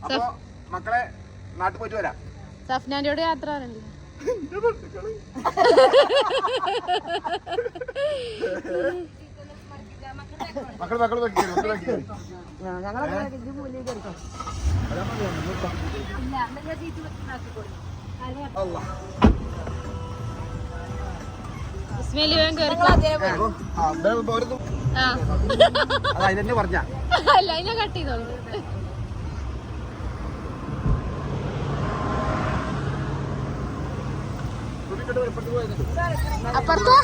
അപ്പൊ മക്കളെ നാട്ടിൽ പോയിട്ട് വരാം. സഫ്നാന്റെയോട് യാത്ര പറയണ്ടേ? മക്കൾ അതിനെ പറഞ്ഞ അല്ല അതിനെ കട്ട് ചെയ്തോളൂ. അപ്പുറത്ത്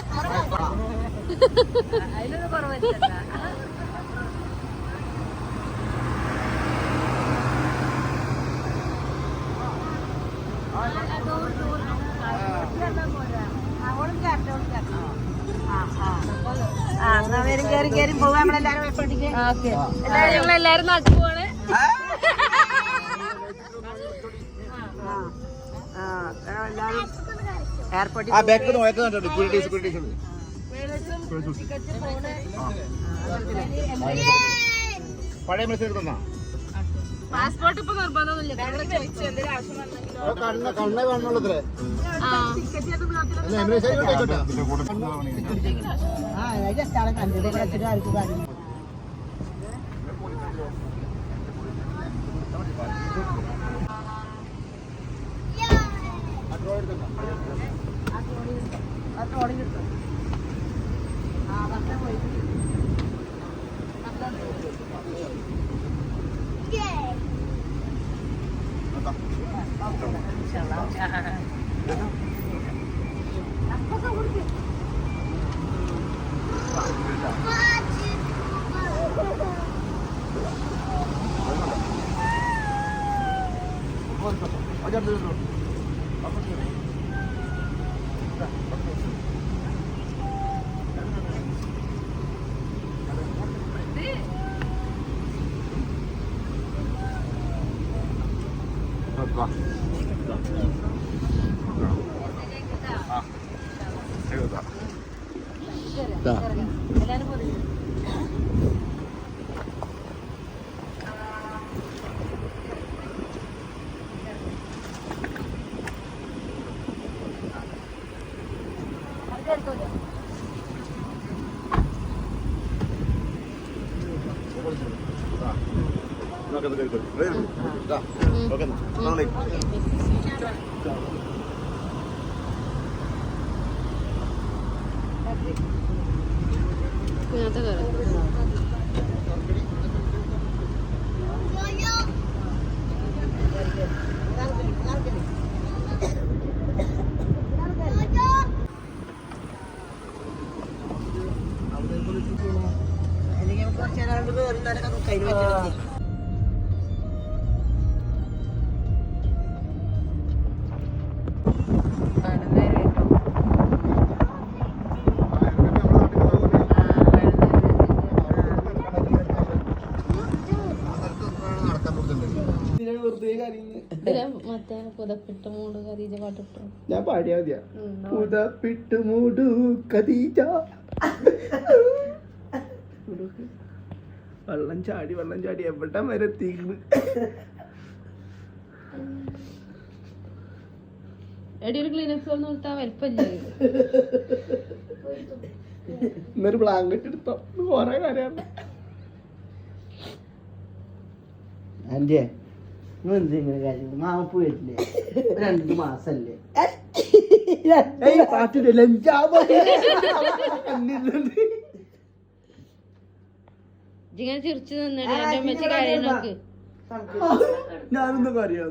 ഞങ്ങളെല്ലാരും നാട്ടിൽ പോവാണ്. പഴയ മെസ്സേജ് തന്നാ പാസ്പോർട്ട് ഇപ്പൊ നിർബന്ധമൊന്നുമില്ല. കണ്ണേ കാണുള്ളത്രേ. മറ്റേ പുതപ്പിട്ട് മൂട് ഖദീജ പാട്ടിട്ടു. ഞാൻ പാടിയാ മതിയാ? പുതപ്പിട്ട് മൂടു ഖദീജ. വെള്ളം ചാടി എവിടെ വരെ തീർന്ന്. എടി ഒരു ക്ലീനക്സ് കൊടുത്താ വലിപ്പല്ലേ? ഇന്നൊരു ബ്ലാങ്കറ്റ് എടുത്തോ, കൊറേ കാര്യമാണ്. ആന്റിയെ ഇങ്ങനെ കാര്യം മാപ്പ് വരില്ലേ? 2 മാസല്ലേ പാട്ടില്ല. ഇങ്ങനെ ചിരിച്ചു നിന്നിട്ട് കാര്യം നോക്ക്. ഞാനൊന്നും അറിയാം.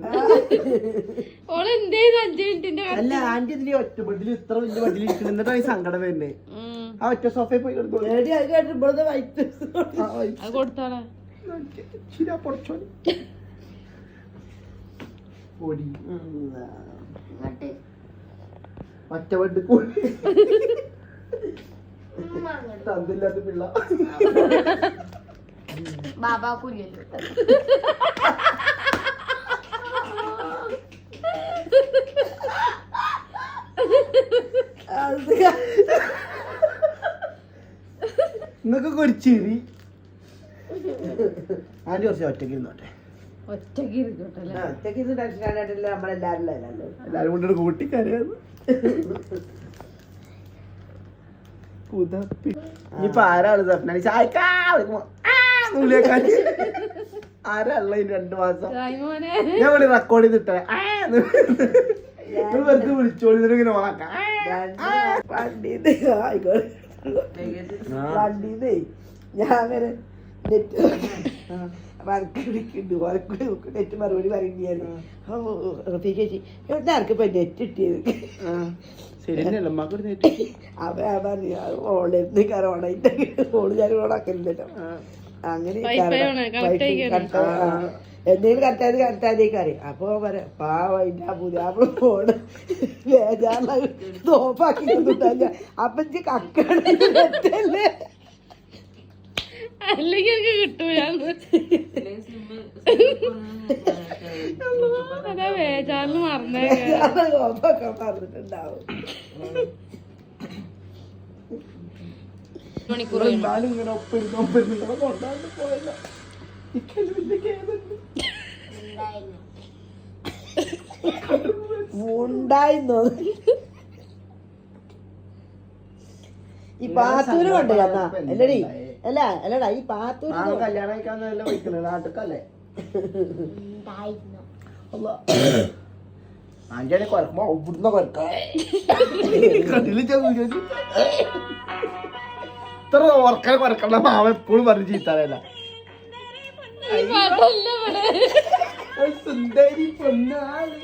ഓളെന്തേ 5 മിനിറ്റിന്റെ അല്ല ആന്റി ഇതിന് ഒറ്റ ബെഡിൽ ഇത്ര വലിയ ബെഡിൽ ഇരിക്കണം. എന്നിട്ടാണ് ഈ സങ്കടം വരുന്നേ. ആ ഒറ്റ സോഫയിൽ പോയി കിടന്നു. കൊടുത്തോളാം. ഒറ്റ ബെഡ് കൂടി തന്നില്ലാത്ത പിള്ള. ബാബാക്കൂല്ലോ നിങ്ങൾക്കൊക്കെ ഒരു ചിരി. ആദ്യം കുറച്ച് ഒറ്റയ്ക്ക് ഇരുന്നോട്ടെ. ഒറ്റക്ക് ഇരിക്കട്ടെ അല്ലേ? ഒറ്റയ്ക്ക് ഇരുന്ന് ടെൻഷൻ ആയിട്ടില്ല, നമ്മളെല്ലാവരും എല്ലാരും കൊണ്ടൊരു കൂട്ടിക്കറിയാന്ന് ഇനിയിപ്പൊ ആരാള് സപ്ന ചായക്കാ ആരാള്ള 2 മാസം മോനെ ഞാൻ വേണ്ടി റെക്കോർഡ് ചെയ്തിട്ടേ വെറുതെ വിളിച്ചോളി ഇങ്ങനെ ഓണാക്കാം വണ്ടീന്ന് വണ്ടീന്നേ ഞാൻ അങ്ങനെ നെറ്റ് വർക്ക് വിളിക്കുന്നുണ്ട്, നെറ്റ് മറുപടി പറയുകയാണ്. ചേച്ചി എവിടെ ആർക്കിപ്പോ നെറ്റ് കിട്ടിയത്? ശരിയല്ലേ അമ്മക്കൊരു അവ പറഞ്ഞു ഓണായിരുന്നു ഓണായിട്ട് ഫോണ് ഞാൻ ഓണാക്കലില്ലല്ലോ. അങ്ങനെ എന്തെങ്കിലും കറക്റ്റായതേക്ക് അറിയാം. അപ്പൊ പറയാം പാവന്റെ പുതിയ ഫോണ് വേജാറിന് തോപ്പാക്കി അപ്പൊ കക്കല്ലേ അല്ലെങ്കിൽ എനിക്ക് കിട്ടൂലെന്ന് അതാ വേജാറിന് മറന്നേ. തോപ്പൊക്കെ പറഞ്ഞിട്ടുണ്ടാവും. മണിക്കൂർ എന്നാലും ഇങ്ങനെ ഒപ്പിരുന്ന് കൊണ്ടാണ്ട് പോയല്ലോ. ഉണ്ടായിരുന്നു ഈ പാത്തൂര് കൊണ്ട് എന്നാ അല്ലടി അല്ലടാ ഈ പാത്തൂര് കല്യാണം കഴിക്കാന്നല്ല വയ്ക്കുന്നത് നാട്ടിക്കല്ലേ ആന്റിയാണെ കൊരക്കുമ്പോ ഇവിടുന്ന് കൊരക്കാം ഇത്ര ഓർക്കനെ കൊരക്കണ്ട മാവ എപ്പോഴും പറഞ്ഞു ചീത്താറല്ല പാട്ടല്ല ഇവിടെ സുന്ദരി പൊന്നാള്